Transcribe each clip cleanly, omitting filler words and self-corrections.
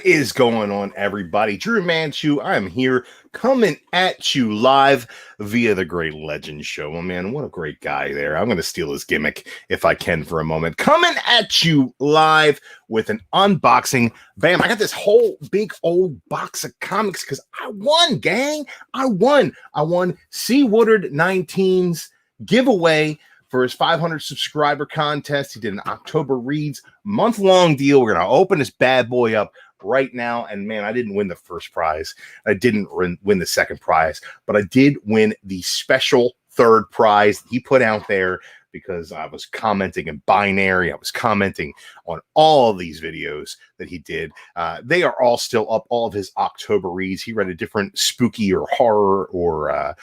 What is going on, everybody? DruManchu, I'm here coming at you live via the Great Legend Show. Oh, man, what a great guy there. I'm going to steal his gimmick if I can for a moment. Coming at you live with an unboxing. Bam, I got this whole big old box of comics because I won, gang. I won CWoodard19's giveaway for his 500 subscriber contest. He did an October Reads month-long deal. We're going to open this bad boy up right now. And man, I didn't win the first prize. I didn't win the second prize, but I did win the special third prize he put out there because I was commenting in binary. I was commenting on all of these videos that he did. They are all still up, all of his October reads. He read a different spooky or horror or,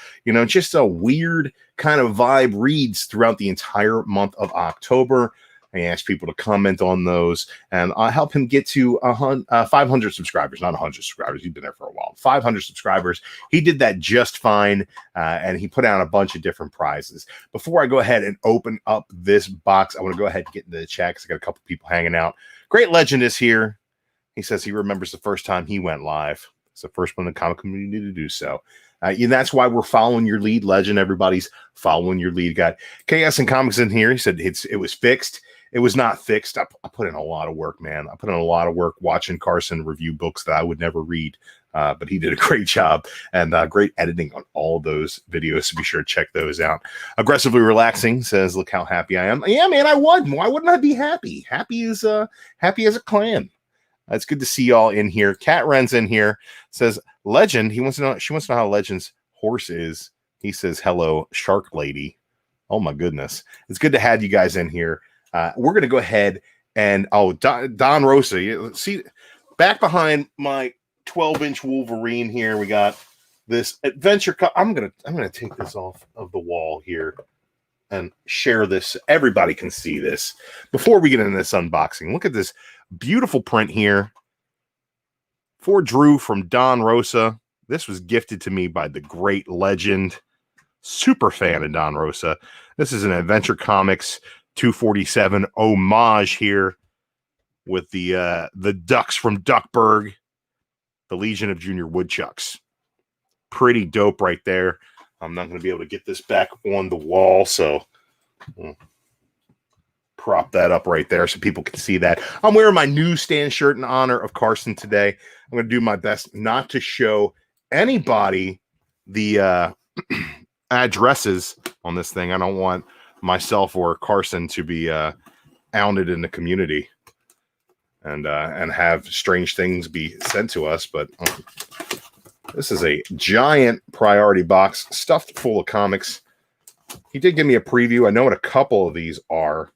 just a weird kind of vibe reads throughout the entire month of October. I asked people to comment on those, and I'll help him get to 500 subscribers, not 100 subscribers. He's been there for a while. 500 subscribers. He did that just fine, and he put out a bunch of different prizes. Before I go ahead and open up this box, I want to go ahead and get into the chat because I got a couple people hanging out. Great Legend is here. He says he remembers the first time he went live. It's the first one in the comic community to do so. That's why we're following your lead, Legend. Everybody's following your lead. Got KS and Comics in here. He said it was fixed. It was not fixed. I put in a lot of work, man. I put in a lot of work watching Carson review books that I would never read. But he did a great job and great editing on all those videos. So be sure to check those out. Aggressively Relaxing says, look how happy I am. Yeah, man, I won. Why wouldn't I be happy? Happy as a clam. It's good to see y'all in here. Cat Ren's in here. Says, Legend, she wants to know how Legend's horse is. He says, hello, Shark Lady. Oh, my goodness. It's good to have you guys in here. We're going to go ahead and, Don Rosa, see, back behind my 12-inch Wolverine here, we got this adventure. I'm going to take this off of the wall here and share this. Everybody can see this. Before we get into this unboxing, look at this beautiful print here for Drew from Don Rosa. This was gifted to me by the Great Legend. Super fan of Don Rosa. This is an Adventure Comics 247 homage here with the ducks from Duckburg, the Legion of Junior Woodchucks. Pretty dope right there. I'm not going to be able to get this back on the wall, so prop that up right there so people can see that. I'm wearing my newsstand shirt in honor of Carson today. I'm going to do my best not to show anybody the addresses on this thing. I don't want myself or Carson to be outed in the community and have strange things be sent to us. But this is a giant priority box stuffed full of comics. He did give me a preview. I know what a couple of these are,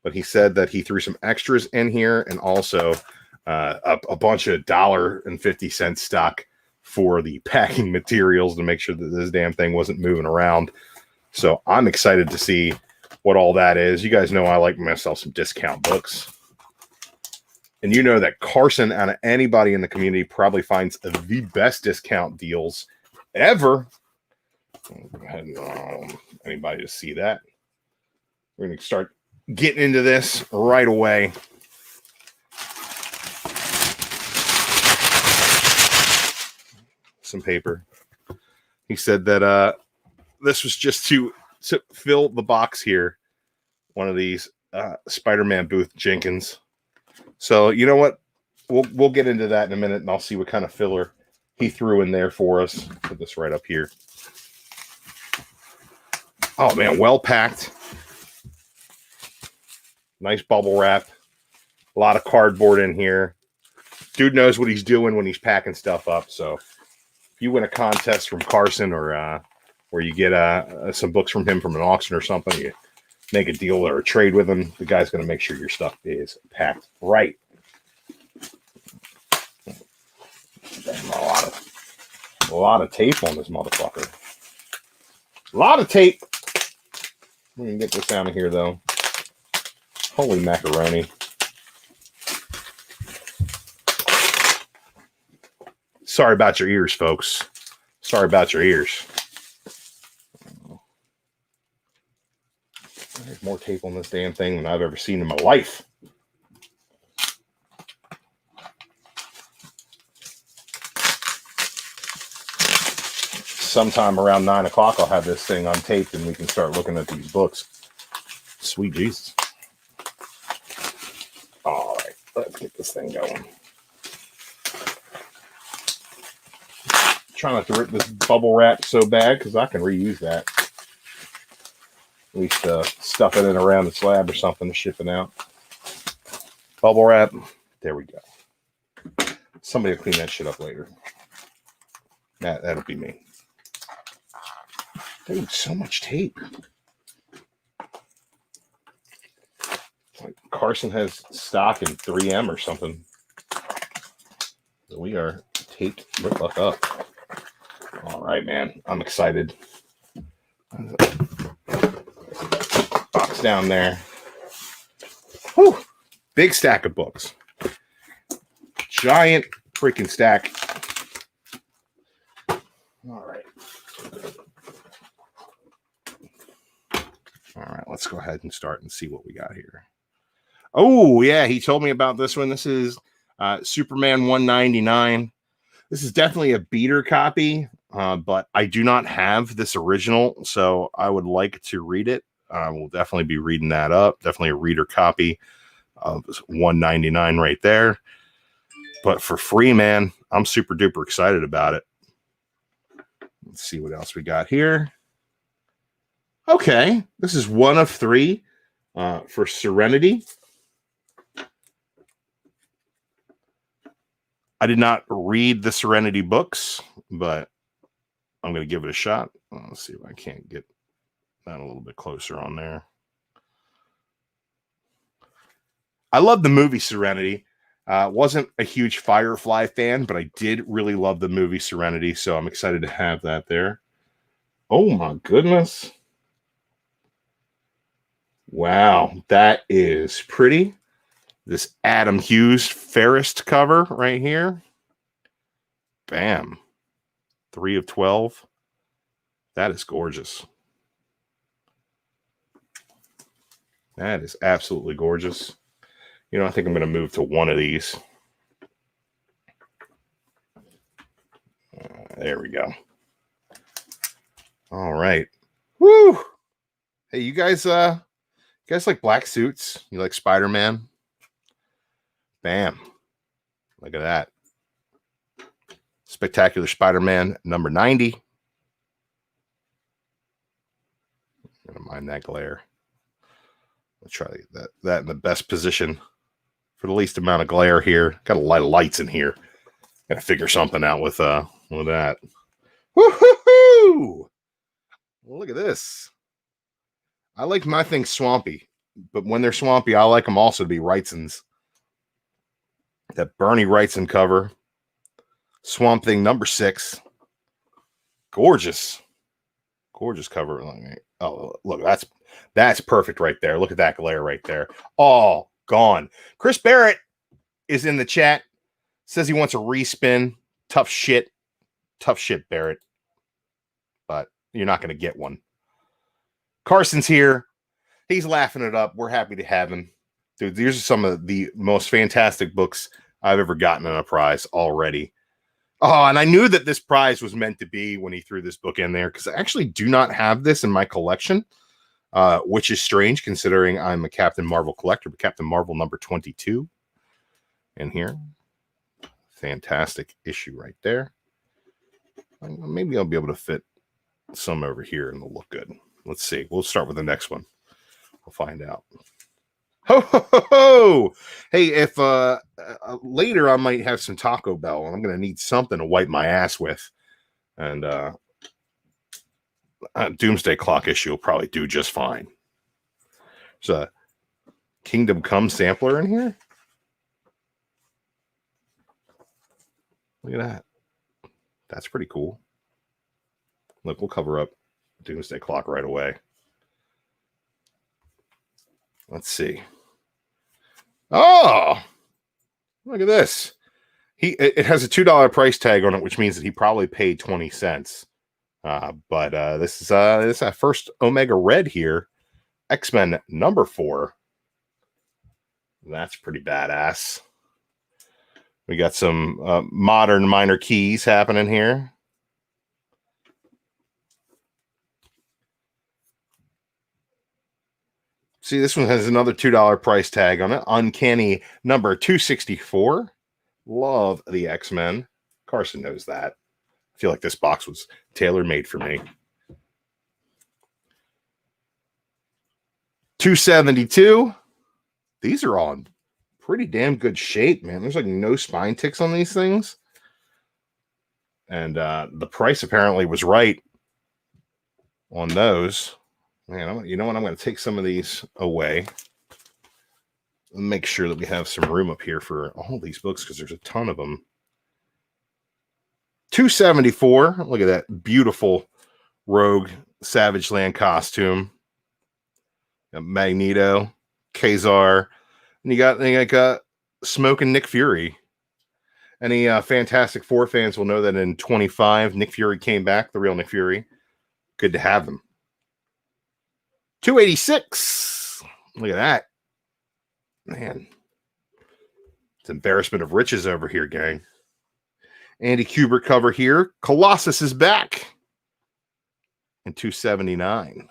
but he said that he threw some extras in here and also a bunch of $1.50 stock for the packing materials to make sure that this damn thing wasn't moving around. So I'm excited to see what all that is. You guys know I like myself some discount books. And you know that Carson, out of anybody in the community, probably finds the best discount deals ever. Go ahead and anybody to see that. We're going to start getting into this right away. Some paper. He said that this was just to fill the box here. One of these Spider-Man Booth Jenkins. So you know what? We'll get into that in a minute, and I'll see what kind of filler he threw in there for us. Put this right up here. Oh man, well packed. Nice bubble wrap. A lot of cardboard in here. Dude knows what he's doing when he's packing stuff up. So if you win a contest from Carson or you get some books from him from an auction or something, you make a deal or a trade with him, the guy's going to make sure your stuff is packed right. A lot of tape on this motherfucker. A lot of tape. We can get this out of here, though. Holy macaroni. Sorry about your ears, folks. Sorry about your ears. There's more tape on this damn thing than I've ever seen in my life. sometime around 9 o'clock, I'll have this thing untaped and we can start looking at these books. Sweet Jesus. All right, let's get this thing going. Try not to rip this bubble wrap so bad because I can reuse that. At least stuff it in around the slab or something to ship it out. Bubble wrap. There we go. Somebody will clean that shit up later. That'll be me. Dude, so much tape. Like Carson has stock in 3M or something. So we are taped the fuck up. All right, man. I'm excited. Box down there. Whew. Big stack of books. Giant freaking stack. All right. All right, let's go ahead and start and see what we got here. Oh, yeah, he told me about this one. This is Superman 199. This is definitely a beater copy, but I do not have this original, so I would like to read it. We'll definitely be reading that up. Definitely a reader copy of 199 right there. But for free, man, I'm super duper excited about it. Let's see what else we got here. Okay, this is one of 3 for Serenity. I did not read the Serenity books, but I'm going to give it a shot. Let's see if I can't get that a little bit closer on there. I love the movie Serenity. Wasn't a huge Firefly fan, but I did really love the movie Serenity, so I'm excited to have that there. Oh my goodness. Wow, that is pretty. This Adam Hughes Fairest cover right here. Bam. 3 of 12. That is gorgeous. That is absolutely gorgeous. You know, I think I'm going to move to one of these. There we go. All right. Woo! Hey, you guys like black suits? You like Spider-Man? Bam. Look at that. Spectacular Spider-Man number 90. I'm going to mind that glare. Let's try to get that in the best position for the least amount of glare here. Got a lot of lights in here. Got to figure something out with that. Woo-hoo-hoo! Look at this. I like my things swampy, but when they're swampy, I like them also to be Wrightsons. That Bernie Wrightson cover. Swamp Thing number 6. Gorgeous. Gorgeous cover. Oh, look, that's perfect right there. Look at that glare right there. All gone. Chris Barrett is in the chat. Says he wants a respin. Tough shit. Tough shit, Barrett. But you're not going to get one. Carson's here. He's laughing it up. We're happy to have him. Dude, these are some of the most fantastic books I've ever gotten in a prize already. Oh, and I knew that this prize was meant to be when he threw this book in there, because I actually do not have this in my collection, which is strange considering I'm a Captain Marvel collector, but Captain Marvel number 22 in here. Fantastic issue right there. Maybe I'll be able to fit some over here and they'll look good. Let's see. We'll start with the next one. We'll find out. Ho, ho, ho, ho. Hey, if later I might have some Taco Bell and I'm going to need something to wipe my ass with. And Doomsday Clock issue will probably do just fine. There's a Kingdom Come sampler in here. Look at that. That's pretty cool. Look, we'll cover up Doomsday Clock right away. Let's see. Oh, look at this. It has a $2 price tag on it, which means that he probably paid 20 cents. But this is our first Omega Red here. X-Men number 4. That's pretty badass. We got some modern minor keys happening here. See, this one has another $2 price tag on it. Uncanny number 264. Love the X-Men. Carson knows that. I feel like this box was tailor-made for me. 272. These are all in pretty damn good shape, man. There's like no spine ticks on these things. And the price apparently was right on those. Man, you know what? I'm going to take some of these away. Make sure that we have some room up here for all these books because there's a ton of them. 274. Look at that beautiful Rogue Savage Land costume. Magneto, Kazar, and you got Smoke and Nick Fury. Any Fantastic Four fans will know that in 25, Nick Fury came back, the real Nick Fury. Good to have him. 286. Look at that. Man. It's embarrassment of riches over here, gang. Andy Kubert cover here. Colossus is back. In 279.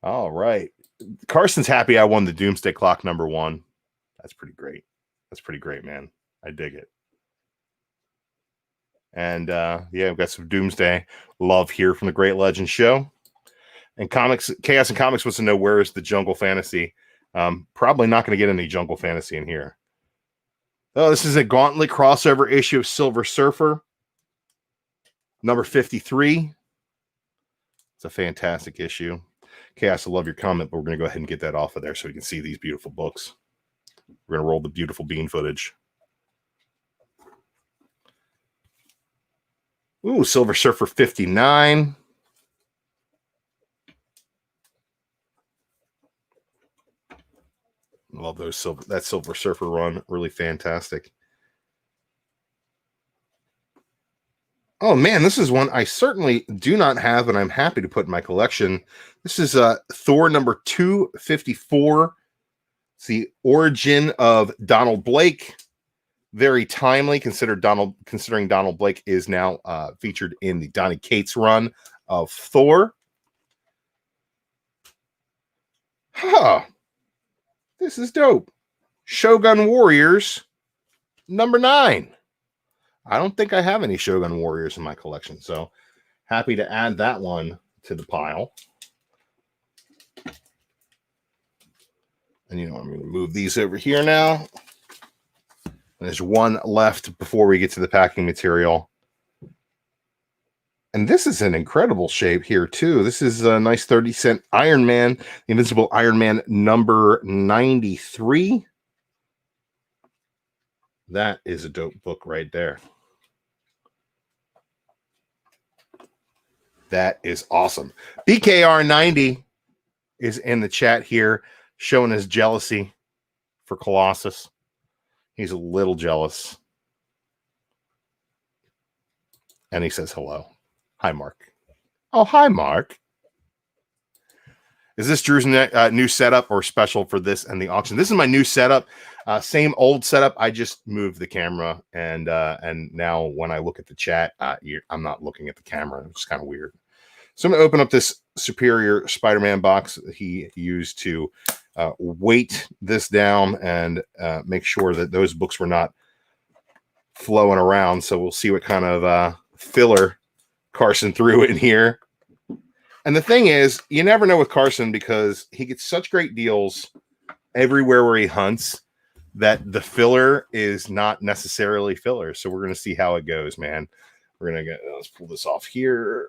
All right. Carson's happy I won the Doomsday Clock number 1. That's pretty great. That's pretty great, man. I dig it. And yeah, we've got some Doomsday love here from the Great Legend Show. And Chaos and Comics wants to know, where is the Jungle Fantasy? Probably not going to get any Jungle Fantasy in here. Oh, this is a Gauntlet crossover issue of Silver Surfer. Number 53. It's a fantastic issue. Chaos, I love your comment, but we're going to go ahead and get that off of there so we can see these beautiful books. We're going to roll the beautiful bean footage. Ooh, Silver Surfer 59. Love that Silver Surfer run. Really fantastic. Oh, man, this is one I certainly do not have, and I'm happy to put in my collection. This is Thor number 254. It's the origin of Donald Blake. Very timely, considering Donald Blake is now featured in the Donny Cates run of Thor. Huh. This is dope. Shogun Warriors number 9. I don't think I have any Shogun Warriors in my collection, so happy to add that one to the pile. And you know, I'm going to move these over here now. There's one left before we get to the packing material. And this is an incredible shape here, too. This is a nice 30-cent Iron Man, the Invincible Iron Man number 93. That is a dope book right there. That is awesome. BKR90 is in the chat here, showing his jealousy for Colossus. He's a little jealous. And he says hello. Hi, Mark. Oh, hi, Mark. Is this Drew's new setup or special for this and the auction? This is my new setup. Same old setup. I just moved the camera, and now when I look at the chat, I'm not looking at the camera. It's kind of weird. So I'm going to open up this Superior Spider-Man box that he used to weight this down and make sure that those books were not flowing around. So we'll see what kind of filler Carson threw in here. And the thing is, you never know with Carson because he gets such great deals everywhere where he hunts that the filler is not necessarily filler. So we're going to see how it goes, man. We're going to let's pull this off here.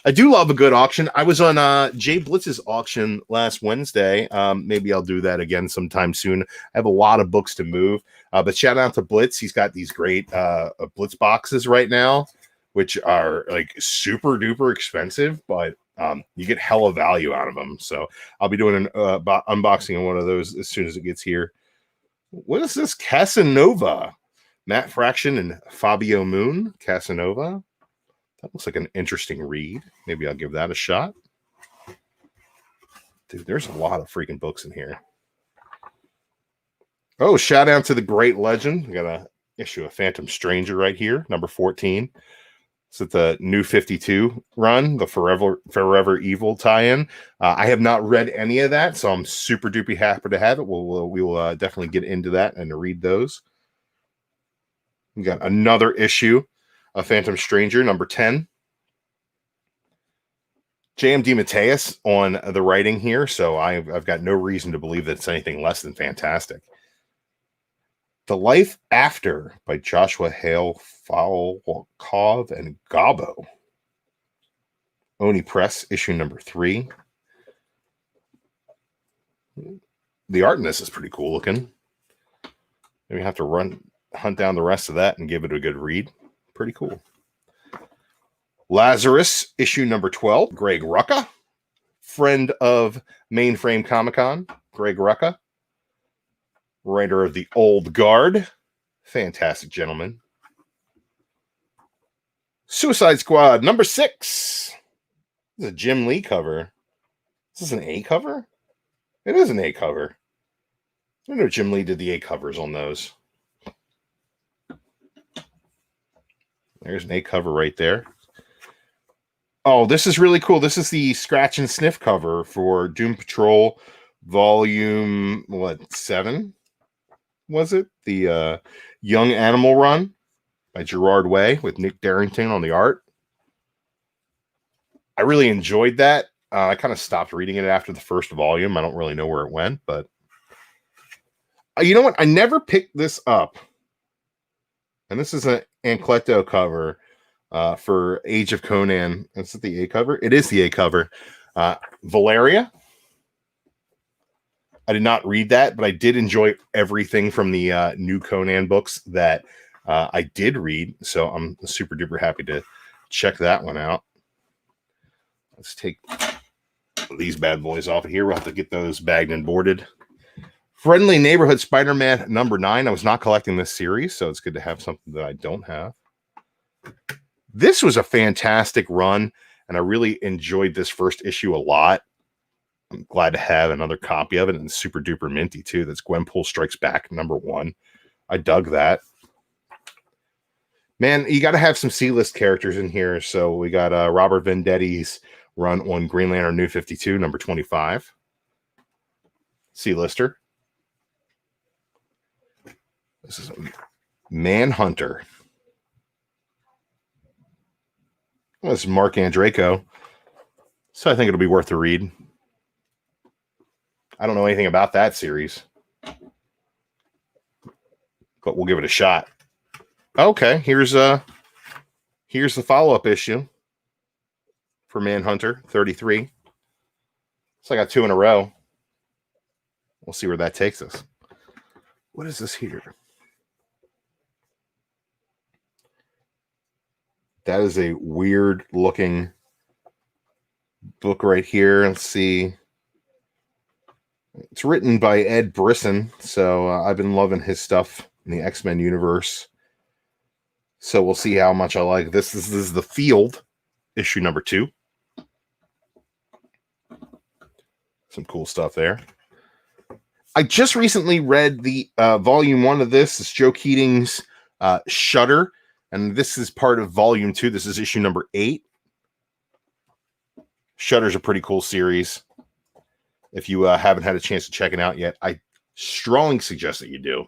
I do love a good auction. I was on Jay Blitz's auction last Wednesday. Maybe I'll do that again sometime soon. I have a lot of books to move. But shout out to Blitz. He's got these great Blitz boxes right now, which are like super duper expensive, but you get hella value out of them. So I'll be doing an unboxing of one of those as soon as it gets here. What is this? Casanova. Matt Fraction and Fabio Moon. Casanova. That looks like an interesting read. Maybe I'll give that a shot. Dude, there's a lot of freaking books in here. Oh, shout out to the Great Legend. We got an issue of Phantom Stranger right here, number 14. It's at the New 52 run, the Forever Evil tie-in. I have not read any of that, so I'm super duper happy to have it. We will definitely get into that and read those. We got another issue of Phantom Stranger, number 10. J.M. DeMatteis on the writing here, so I've got no reason to believe that it's anything less than fantastic. The Life After by Joshua Hale, Falkov, and Gabo. Oni Press, issue number 3. The art in this is pretty cool looking. Maybe have to hunt down the rest of that and give it a good read. Pretty cool. Lazarus, issue number 12. Greg Rucka, friend of Mainframe Comic-Con. Greg Rucka, writer of The Old Guard. Fantastic gentleman. Suicide Squad, number 6. This is a Jim Lee cover. Is this an A cover? It is an A cover. I know Jim Lee did the A covers on those. There's an A cover right there. Oh, this is really cool. This is the scratch and sniff cover for Doom Patrol volume, 7? Was it? The Young Animal run by Gerard Way with Nick Darrington on the art. I really enjoyed that. I kind of stopped reading it after the first volume. I don't really know where it went, but you know what? I never picked this up. And this is an Ancletto cover for Age of Conan. Is it the A cover? It is the A cover. Valeria. I did not read that, but I did enjoy everything from the new Conan books that I did read. So I'm super duper happy to check that one out. Let's take these bad boys off of here. We'll have to get those bagged and boarded. Friendly Neighborhood Spider-Man number 9. I was not collecting this series, so it's good to have something that I don't have. This was a fantastic run, and I really enjoyed this first issue a lot. I'm glad to have another copy of it, and super duper minty too. That's Gwenpool Strikes Back number 1. I dug that. Man, you got to have some C-list characters in here. So we got Robert Vendetti's run on Green Lantern New 52, number 25. C-lister. This is Manhunter. Well, this is Mark Andreyko. So I think it'll be worth a read. I don't know anything about that series, but we'll give it a shot. Okay, here's the follow-up issue for Manhunter 33. So I got 2 in a row. We'll see where that takes us. What is this here? That is a weird looking book right here. Let's see. It's written by Ed Brisson, so I've been loving his stuff in the X-Men universe. So we'll see how much I like this. This is The Field, issue number 2. Some cool stuff there. I just recently read the volume 1 of this. It's Joe Keating's Shudder, and this is part of volume 2. This is issue number 8. Shudder's a pretty cool series. If you haven't had a chance to check it out yet, I strongly suggest that you do.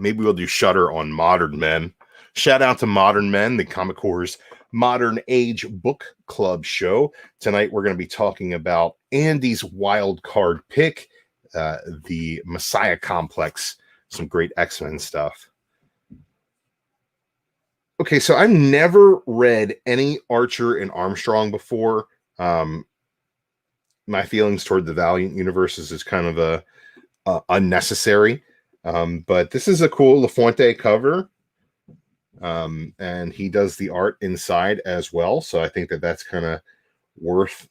Maybe we'll do Shudder on Modern Men. Shout out to Modern Men, the Comic Corps' Modern Age Book Club show. Tonight we're going to be talking about Andy's wild card pick, the Messiah Complex, some great X-Men stuff. Okay, so I've never read any Archer and Armstrong before. My feelings toward the Valiant universe is kind of a unnecessary. But this is a cool LaFuente cover. And he does the art inside as well. So I think that that's kind of worth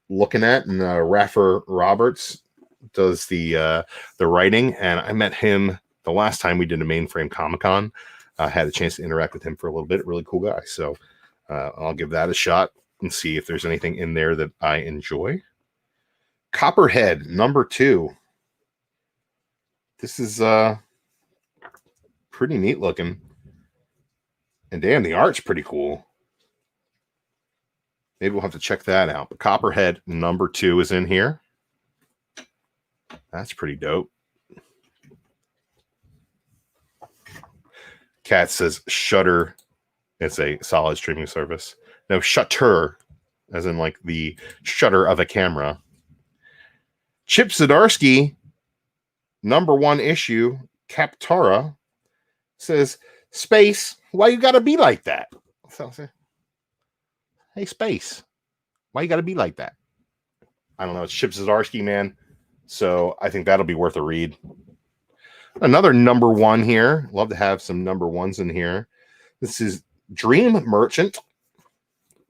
looking at. And Raffer Roberts does the writing. And I met him the last time we did a Mainframe Comic-Con. I had a chance to interact with him for a little bit. Really cool guy. So I'll give that a shot and see if there's anything in there that I enjoy. Copperhead, number 2. This is pretty neat looking. And damn, the art's pretty cool. Maybe we'll have to check that out. But Copperhead number 2 is in here. That's pretty dope. Cat says Shutter. It's a solid streaming service. No, Shutter, as in like the shutter of a camera. Chip Zdarsky, number 1 issue, Captara, says, Space, why you gotta be like that? So, hey, Space, why you gotta be like that? I don't know. It's Chip Zdarsky, man. So I think that'll be worth a read. Another number 1 here. Love to have some number 1s in here. This is Dream Merchant.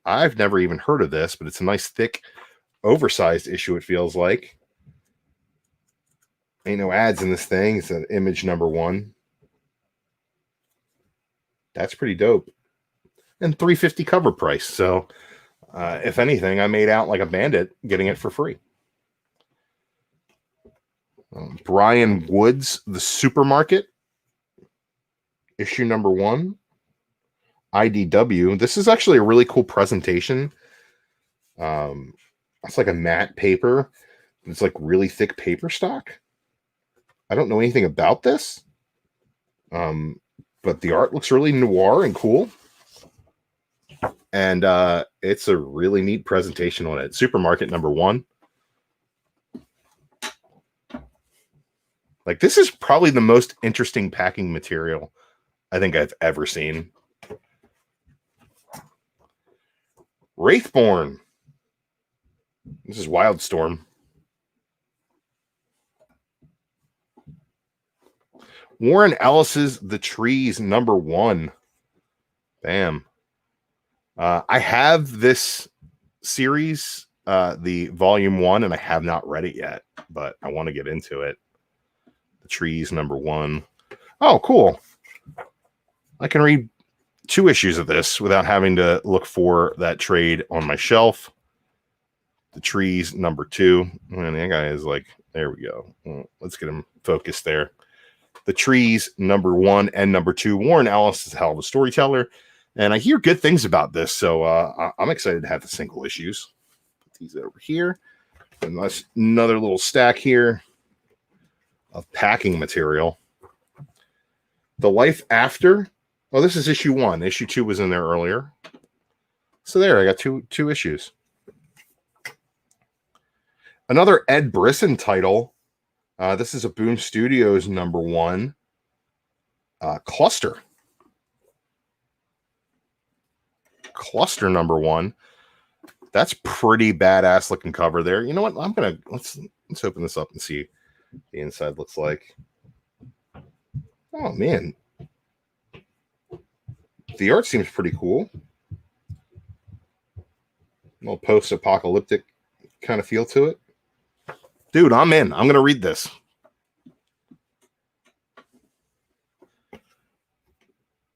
I've never even heard of this, but it's a nice, thick, oversized issue, it feels like. Ain't no ads in this thing. It's an image number 1. That's pretty dope. And $3.50 cover price. So, if anything, I made out like a bandit getting it for free. Brian Wood's The Supermarket, issue number 1, IDW. This is actually a really cool presentation. It's like a matte paper. It's like really thick paper stock. I don't know anything about this, but the art looks really noir and cool. And it's a really neat presentation on it. Supermarket number 1. Like, this is probably the most interesting packing material I think I've ever seen. Wraithborn. This is Wildstorm. Warren Ellis's The Trees number 1. Bam. I have this series, the volume 1, and I have not read it yet, but I want to get into it. The Trees number 1. Oh, cool. I can read 2 issues of this without having to look for that trade on my shelf. The Trees number 2. And that guy is like, there we go. Well, let's get him focused there. The Trees number 1 and number 2. Warren Ellis is a hell of a storyteller, and I hear good things about this, so I'm excited to have the single issues. Put these over here. And that's another little stack here of packing material. The Life After. Oh, this is issue 1. Issue 2 was in there earlier. So there, I got two issues. Another Ed Brisson title. This is a Boom Studios number 1. Cluster. Cluster number 1. That's pretty badass looking cover there. You know what? Let's open this up and see what the inside looks like. Oh man. The art seems pretty cool. A little post-apocalyptic kind of feel to it. Dude, I'm in. I'm going to read this.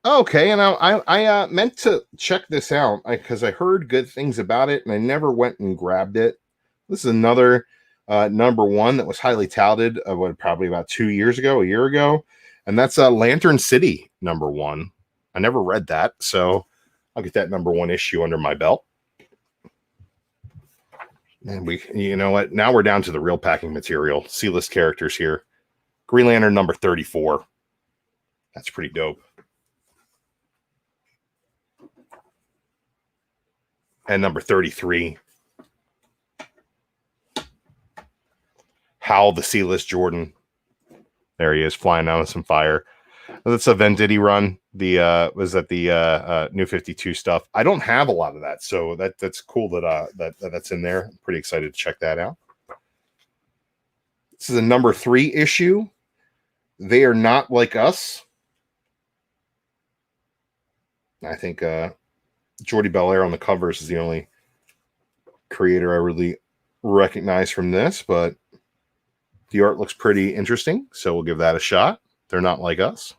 Okay, and I meant to check this out because I heard good things about it, and I never went and grabbed it. This is another number 1 that was highly touted probably about a year ago, and that's Lantern City number 1. I never read that, so I'll get that number 1 issue under my belt. And you know what? Now we're down to the real packing material. C-list characters here. Green Lantern number 34. That's pretty dope. And number 33. Hal the C-list Jordan. There he is, flying out of some fire. That's a Venditti run. Was that the New 52 stuff? I don't have a lot of that, so that's cool that's in there. I'm pretty excited to check that out. This is a number 3 issue. They Are Not Like Us. I think Jordi Belair on the covers is the only creator I really recognize from this, but the art looks pretty interesting, so we'll give that a shot. They're Not Like Us.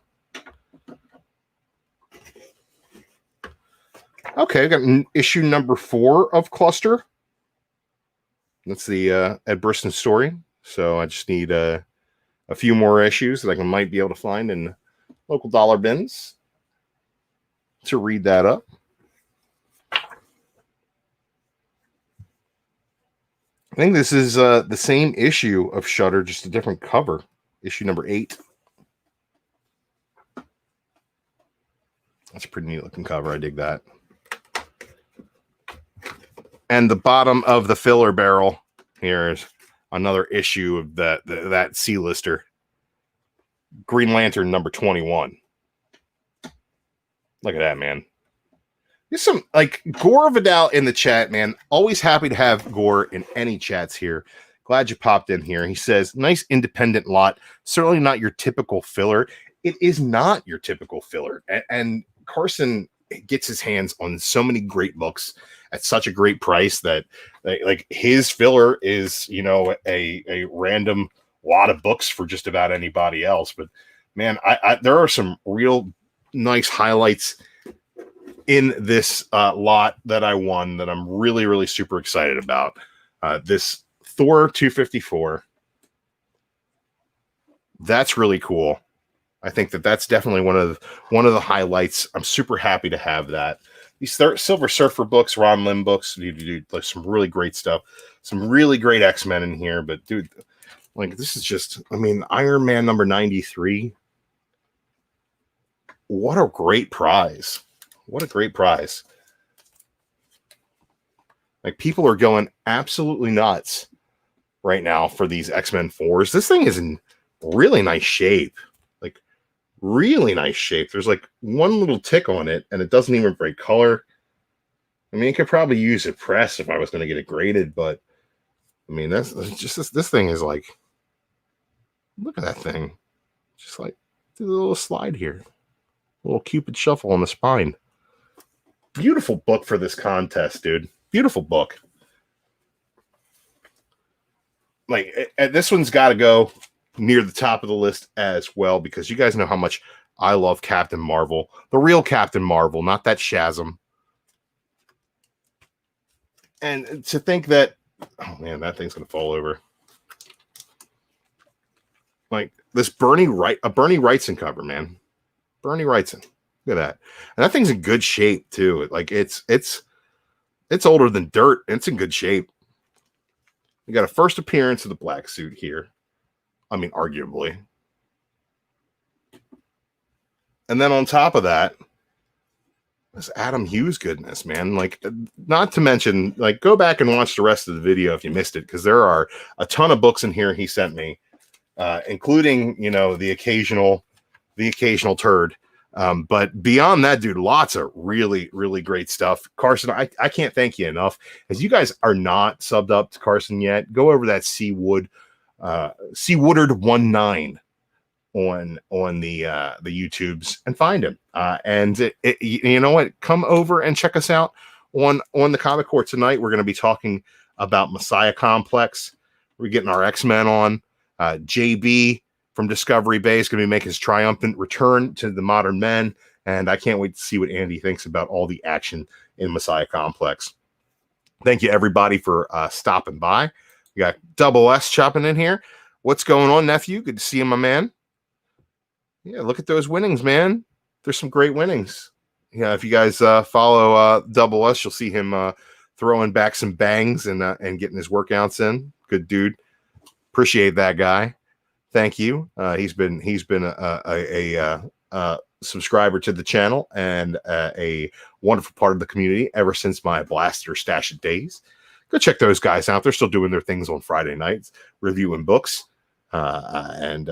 Okay, I got issue number 4 of Cluster. That's the Ed Brisson story. So I just need a few more issues that I might be able to find and local dollar bins to read that up. I think this is the same issue of Shutter, just a different cover. Issue number 8. That's a pretty neat looking cover. I dig that. And the bottom of the filler barrel here is another issue of that C-lister. Green Lantern number 21. Look at that, man. There's some, like, Gore Vidal in the chat, man. Always happy to have Gore in any chats here. Glad you popped in here. He says, nice independent lot. Certainly not your typical filler. It is not your typical filler. And Carson gets his hands on so many great books at such a great price that, like, his filler is, you know, a random lot of books for just about anybody else. But, man, there are some real nice highlights in this lot that I won that I'm really, really super excited about. This Thor 254. That's really cool. I think that's definitely one of the highlights. I'm super happy to have that. These Silver Surfer books, Ron Lim books, you do like some really great stuff. Some really great X-Men in here. But, dude, like, this is just, I mean, Iron Man number 93. What a great prize. What a great prize. Like, people are going absolutely nuts right now for these X-Men 4s. This thing is in really nice shape. Like, really nice shape. There's like one little tick on it, and it doesn't even break color. I mean, it could probably use a press if I was going to get it graded, but I mean, that's just this thing is like, look at that thing. Just like, do a little slide here. A little Cupid shuffle on the spine. Beautiful book for this contest, dude. Beautiful book. Like, this one's got to go near the top of the list as well, because you guys know how much I love Captain Marvel. The real Captain Marvel, not that Shazam. And to think that, oh man, that thing's going to fall over. Like, this Bernie Wrightson cover, man. Bernie Wrightson. Look at that. And that thing's in good shape too. Like, it's older than dirt. It's in good shape. You got a first appearance of the black suit here. I mean, arguably. And then on top of that, this Adam Hughes goodness, man. Like, not to mention, like, go back and watch the rest of the video if you missed it, because there are a ton of books in here he sent me, including, you know, the occasional turd. But beyond that, dude, lots of really, really great stuff. Carson, I can't thank you enough. As you guys are not subbed up to Carson yet, go over that CWoodard19 on the YouTubes and find him. And you know what? Come over and check us out on the Comic Court tonight. We're going to be talking about Messiah Complex. We're getting our X-Men on. JB from Discovery Bay is going to be making his triumphant return to the Modern Men, and I can't wait to see what Andy thinks about all the action in Messiah Complex. Thank you, everybody, for stopping by. We got Double S chopping in here. What's going on, nephew? Good to see you, my man. Yeah, look at those winnings, man. There's some great winnings. Yeah, if you guys follow Double S, you'll see him throwing back some bangs and getting his workouts in. Good dude. Appreciate that guy. Thank you. He's been a subscriber to the channel and a wonderful part of the community ever since my Blaster Stash of days. Go check those guys out. They're still doing their things on Friday nights, reviewing books, and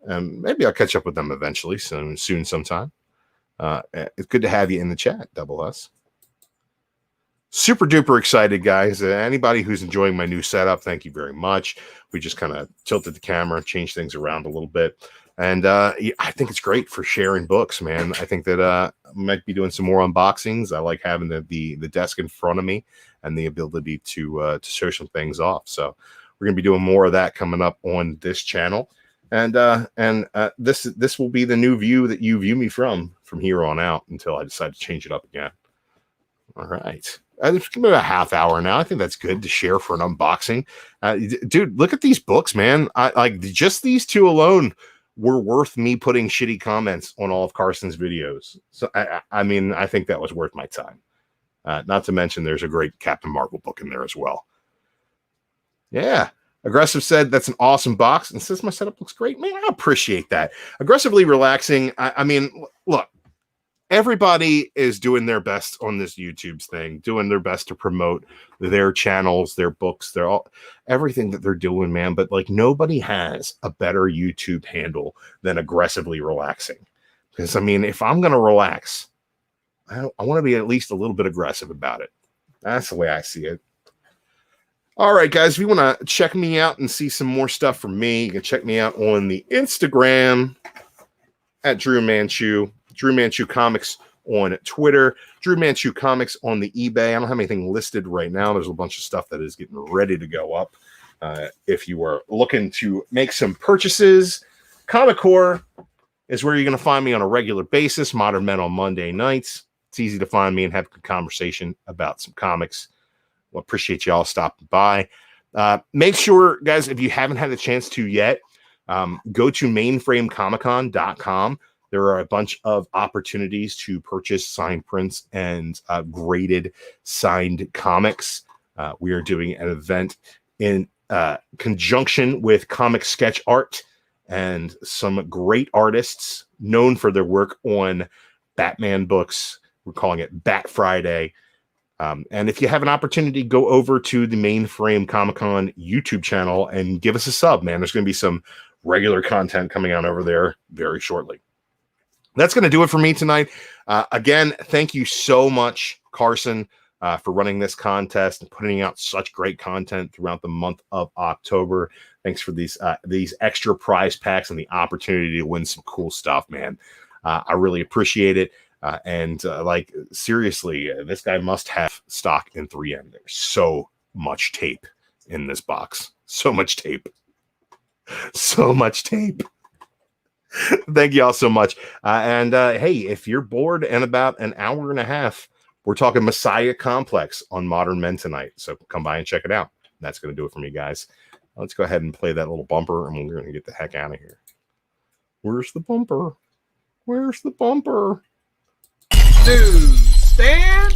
maybe I'll catch up with them eventually, soon sometime. It's good to have you in the chat, Double S. Super duper excited, guys. Anybody who's enjoying my new setup, thank you very much. We just kind of tilted the camera, changed things around a little bit. And I think it's great for sharing books, man. I think that I might be doing some more unboxings. I like having the desk in front of me and the ability to show some things off. So we're going to be doing more of that coming up on this channel. And this will be the new view that you view me from here on out until I decide to change it up again. All right. It's about a half hour now. I think that's good to share for an unboxing. Dude, look at these books, man. I like just these two alone were worth me putting shitty comments on all of Carson's videos. So I mean, I think that was worth my time. Not to mention there's a great Captain Marvel book in there as well. Yeah. Aggressive said that's an awesome box and says my setup looks great. Man, I appreciate that. Aggressively relaxing. I mean, look, everybody is doing their best on this YouTube thing, doing their best to promote their channels, their books, everything that they're doing, man. But like, nobody has a better YouTube handle than aggressively relaxing. Because I mean, if I'm going to relax, I want to be at least a little bit aggressive about it. That's the way I see it. All right, guys, if you want to check me out and see some more stuff from me, you can check me out on the Instagram at DruManchu, DruManchu Comics on Twitter, DruManchu Comics on the eBay. I don't have anything listed right now. There's a bunch of stuff that is getting ready to go up. If you are looking to make some purchases, Comic Core is where you're going to find me on a regular basis. Modern Men on Monday nights. It's easy to find me and have a conversation about some comics. Well, appreciate y'all stopping by. Make sure, guys, if you haven't had a chance to yet, go to mainframecomiccon.com. There are a bunch of opportunities to purchase signed prints and graded signed comics. We are doing an event in conjunction with Comic Sketch Art and some great artists known for their work on Batman books. We're calling it Bat Friday. And if you have an opportunity, go over to the Mainframe Comic Con YouTube channel and give us a sub, man. There's going to be some regular content coming out over there very shortly. That's going to do it for me tonight. Again, thank you so much, Carson, for running this contest and putting out such great content throughout the month of October. Thanks for these extra prize packs and the opportunity to win some cool stuff, man. I really appreciate it. Like, seriously, this guy must have stock in 3M. There's so much tape in this box. So much tape. So much tape. Thank you all so much. Hey, if you're bored in about an hour and a half, we're talking Messiah Complex on Modern Men tonight. So come by and check it out. That's going to do it for me, guys. Let's go ahead and play that little bumper, and we're going to get the heck out of here. Where's the bumper? Where's the bumper? Newsstand